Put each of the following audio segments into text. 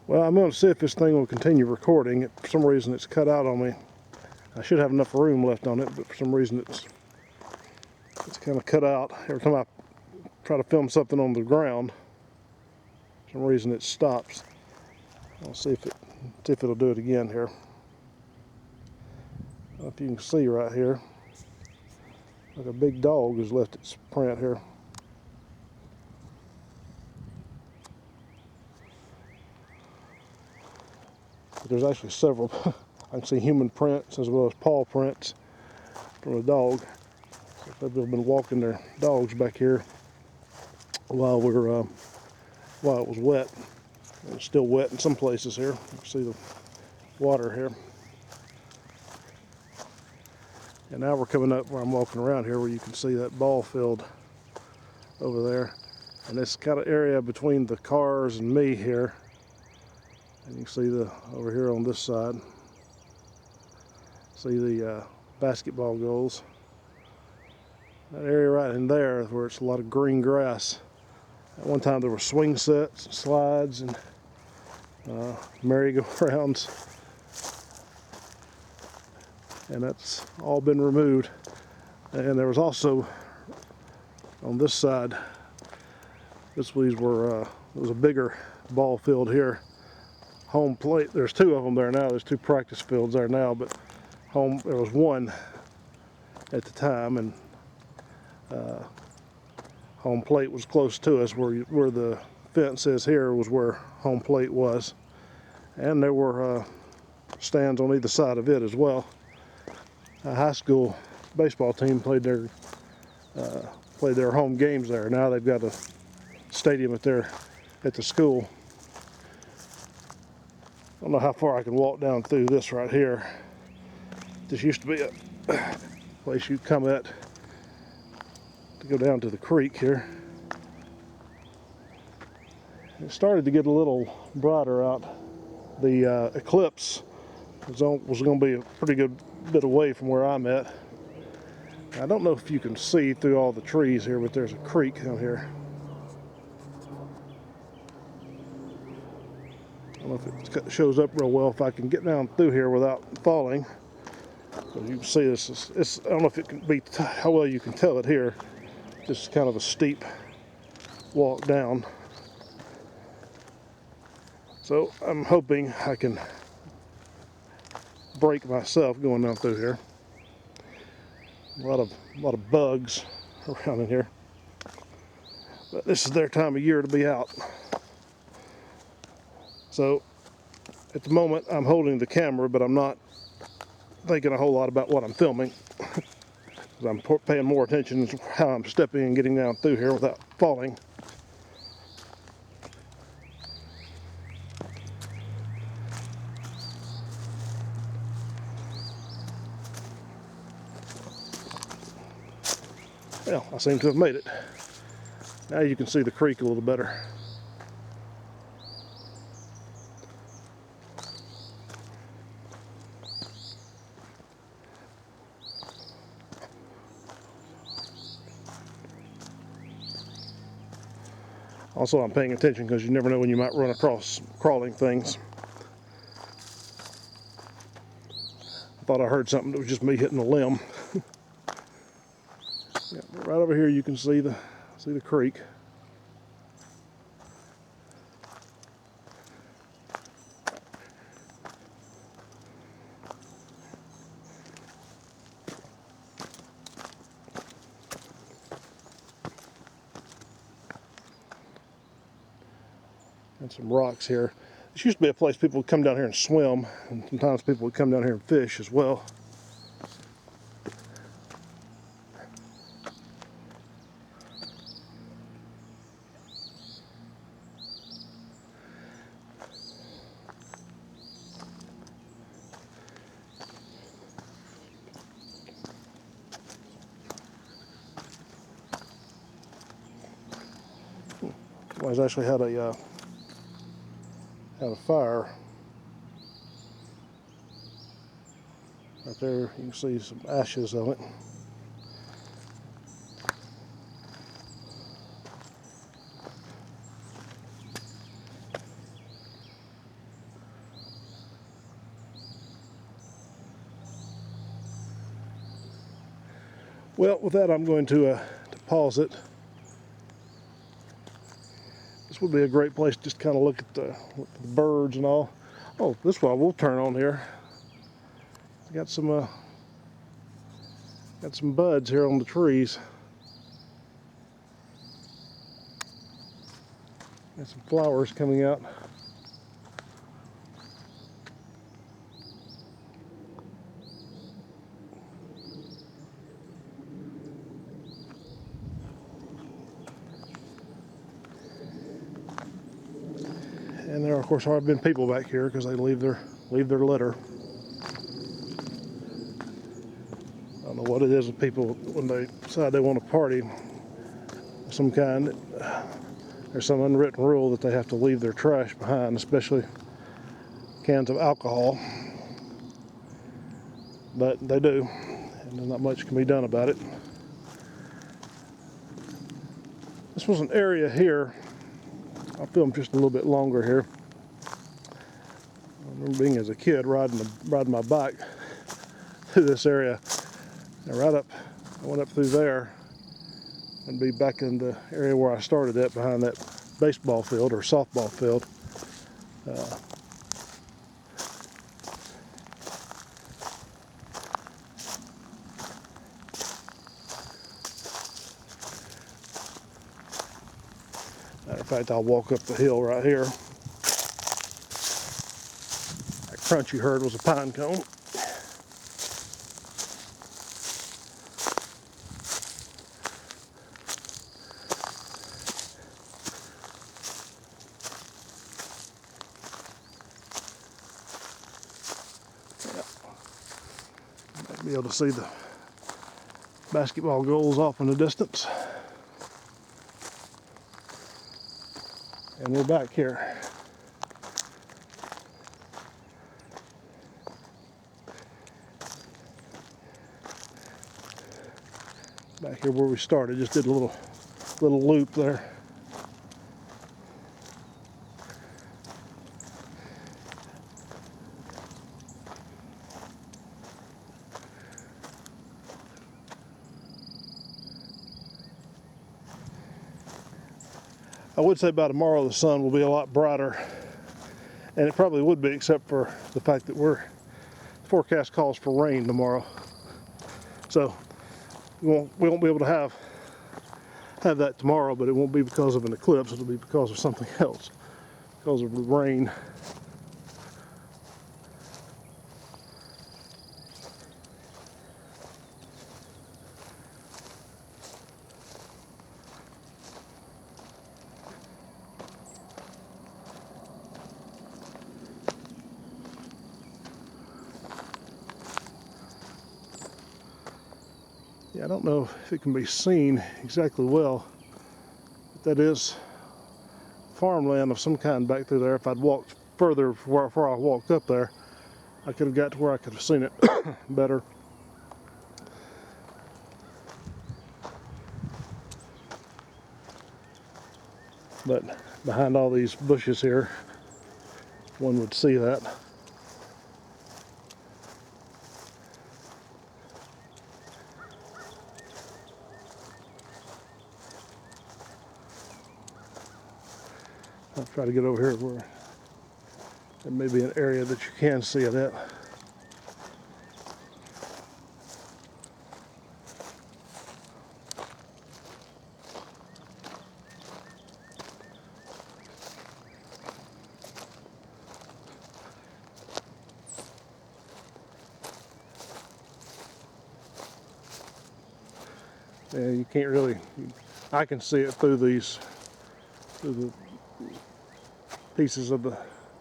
Well, I'm going to see if this thing will continue recording. For some reason it's cut out on me. I should have enough room left on it, but for some reason it's kind of cut out. Every time I try to film something on the ground, for some reason it stops. I'll see if it'll do it again here. I don't know if you can see right here, like a big dog has left its print here. But there's actually several. I can see human prints as well as paw prints from a dog. So people have been walking their dogs back here while it was wet. It's still wet in some places here. You can see the water here. And now we're coming up where I'm walking around here, where you can see that ball field over there. And this kind of area between the cars and me here. And you can see over here on this side, see the basketball goals. That area right in there where it's a lot of green grass. At one time there were swing sets, slides, and merry-go-rounds. And that's all been removed. And there was also on this side, it was a bigger ball field here. Home plate, there's two of them there now. There's two practice fields there now, but there was one at the time, and home plate was close to us. Where the fence is here was where home plate was, and there were stands on either side of it as well. A high school baseball team played their home games there. Now they've got a stadium at the school. I don't know how far I can walk down through this right here. This used to be a place you'd come at to go down to the creek here. It started to get a little brighter out. The Eclipse was going to be a pretty good bit away from where I'm at. I don't know if you can see through all the trees here, but there's a creek down here. I don't know if it shows up real well if I can get down through here without falling. So you can see this. I don't know if it can be how well you can tell it here. Just kind of a steep walk down. So I'm hoping I can break myself going down through here. A lot of bugs around in here. But this is their time of year to be out. So at the moment I'm holding the camera, but I'm not thinking a whole lot about what I'm filming. I'm paying more attention to how I'm stepping and getting down through here without falling. Well, I seem to have made it. Now you can see the creek a little better. Also, I'm paying attention because you never know when you might run across crawling things. I thought I heard something that was just me hitting a limb. Yeah, right over here you can see the creek. And some rocks here. This used to be a place people would come down here and swim, and sometimes people would come down here and fish as well. Somebody's actually had a fire. Right there, you can see some ashes of it. Well, with that, I'm going to pause it. This would be a great place to just kind of look at the birds and all. Oh, this one we'll turn on here. Got some buds here on the trees. Got some flowers coming out. And there, of course, have been people back here because they leave their litter. I don't know what it is with people when they decide they want to party of some kind. There's some unwritten rule that they have to leave their trash behind, especially cans of alcohol. But they do, and not much can be done about it. This was an area here. I'll film just a little bit longer here. I remember being as a kid riding my bike through this area. And I went up through there and be back in the area where I started at, behind that baseball field or softball field. Matter of fact, I'll walk up the hill right here. That crunch you heard was a pine cone. Be able to see the basketball goals off in the distance. And we're back here. Back here where we started, just did a little loop there. I would say by tomorrow the sun will be a lot brighter, and it probably would be, except for the fact that the forecast calls for rain tomorrow. So we won't be able to have that tomorrow, but it won't be because of an eclipse. It'll be because of something else, because of the rain. Yeah, I don't know if it can be seen exactly well, but that is farmland of some kind back through there. If I'd walked further before I walked up there, I could have got to where I could have seen it better. But behind all these bushes here, one would see that. I'll try to get over here where there may be an area that you can see it at. Yeah, you can't really, I can see it through the pieces of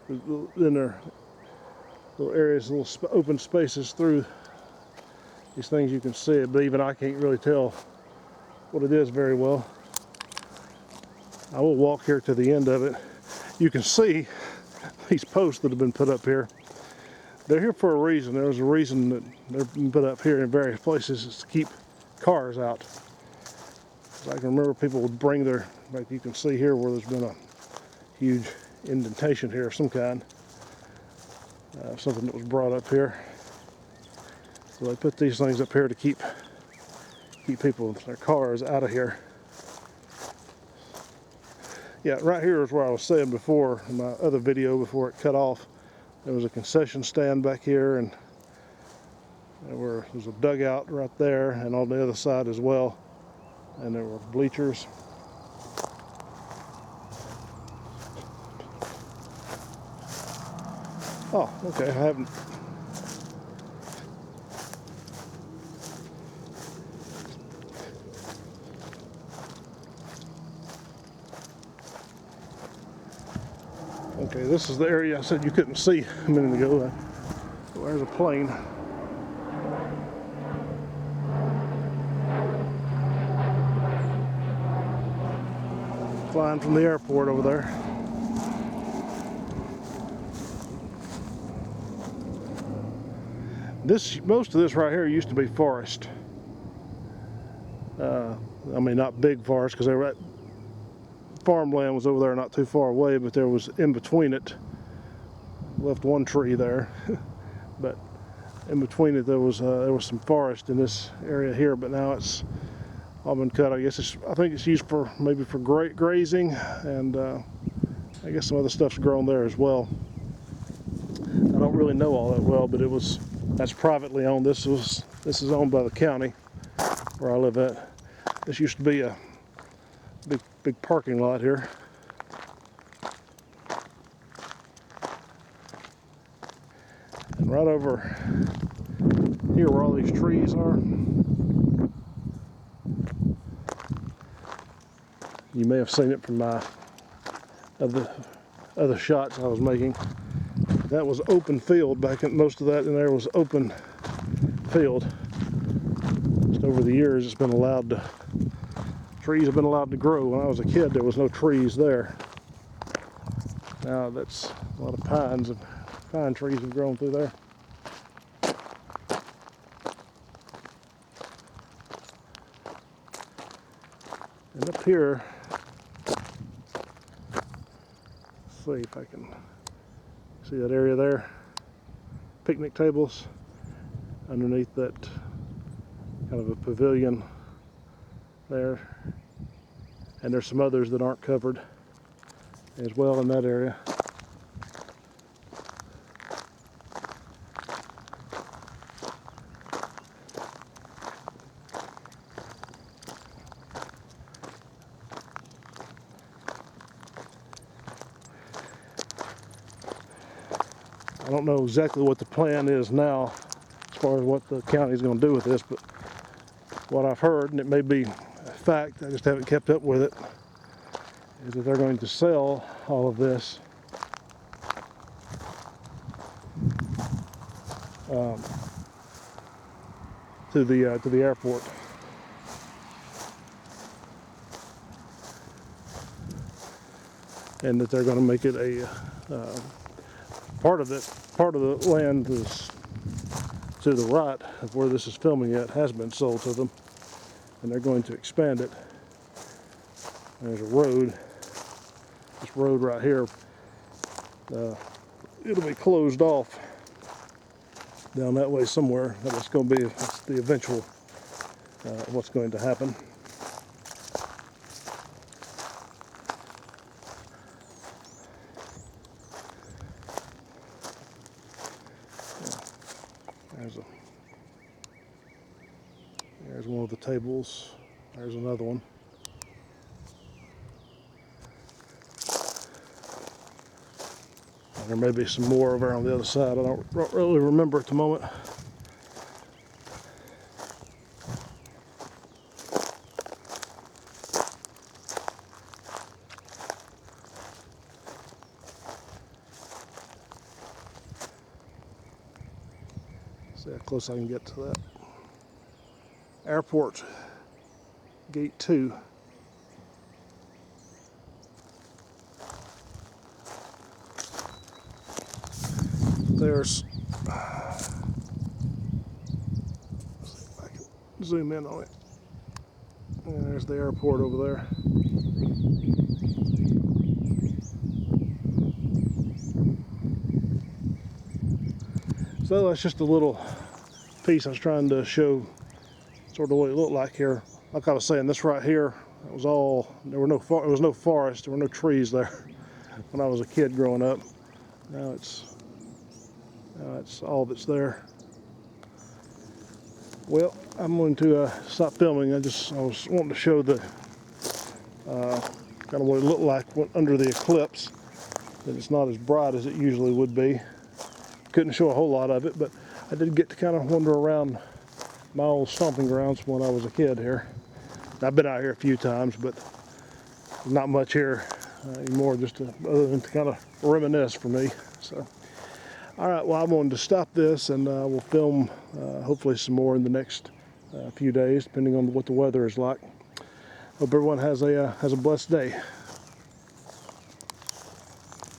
in their little areas, little open spaces through these things. You can see it, but even I can't really tell what it is very well. I will walk here to the end of it. You can see these posts that have been put up here. They're here for a reason. There's a reason that they've been put up here in various places, is to keep cars out. I can remember people would bring their, like you can see here where there's been a huge indentation here of some kind. Something that was brought up here. So they put these things up here to keep keep people with their cars out of here. Yeah, right here is where I was saying before in my other video before it cut off. There was a concession stand back here, and there's a dugout right there, and on the other side as well. And there were bleachers. Oh, okay, I haven't. Okay, this is the area I said you couldn't see a minute ago. There's a plane. Flying from the airport over there. Most of this right here used to be forest. I mean, not big forest, because farmland was over there not too far away, but there was in between it. Left one tree there, but in between it there was some forest in this area here. But now it's all been cut. I think it's used for maybe for grazing, and I guess some other stuff's grown there as well. I don't really know all that well, but that's privately owned. This is owned by the county where I live at. This used to be a big parking lot here. And right over here where all these trees are, you may have seen it from my other shots I was making. That was open field back in, most of that in there was open field. Just over the years it's been trees have been allowed to grow. When I was a kid there was no trees there. Now that's a lot of pines, and pine trees have grown through there. And up here, let's see if I can see that area there. Picnic tables underneath that kind of a pavilion there. And there's some others that aren't covered as well in that area. I don't know exactly what the plan is now as far as what the county is going to do with this, but what I've heard, and it may be a fact, I just haven't kept up with it, is that they're going to sell all of this to the airport. And that they're going to make it a part of the land is to the right of where this is filming at has been sold to them, and they're going to expand it. And there's a road, this road right here, it'll be closed off down that way somewhere. That's going to be the eventual what's going to happen. There's one of the tables. There's another one. And there may be some more over on the other side. I don't really remember at the moment. See how close I can get to that. Airport Gate 2. There's, let's see if I can zoom in on it. And there's the airport over there. So that's just a little piece I was trying to show sort of what it looked like here. Like I was saying, this right here, it was all, there was no forest, there were no trees there when I was a kid growing up. Now it's all that's there. Well, I'm going to stop filming. I was wanting to show the kind of what it looked like under the eclipse. That it's not as bright as it usually would be. Couldn't show a whole lot of it, but I did get to kind of wander around my old stomping grounds when I was a kid here. I've been out here a few times, but not much here anymore, just other than to kind of reminisce for me. So, all right, well, I'm going to stop this, and we'll film hopefully some more in the next few days, depending on what the weather is like. Hope everyone has a blessed day.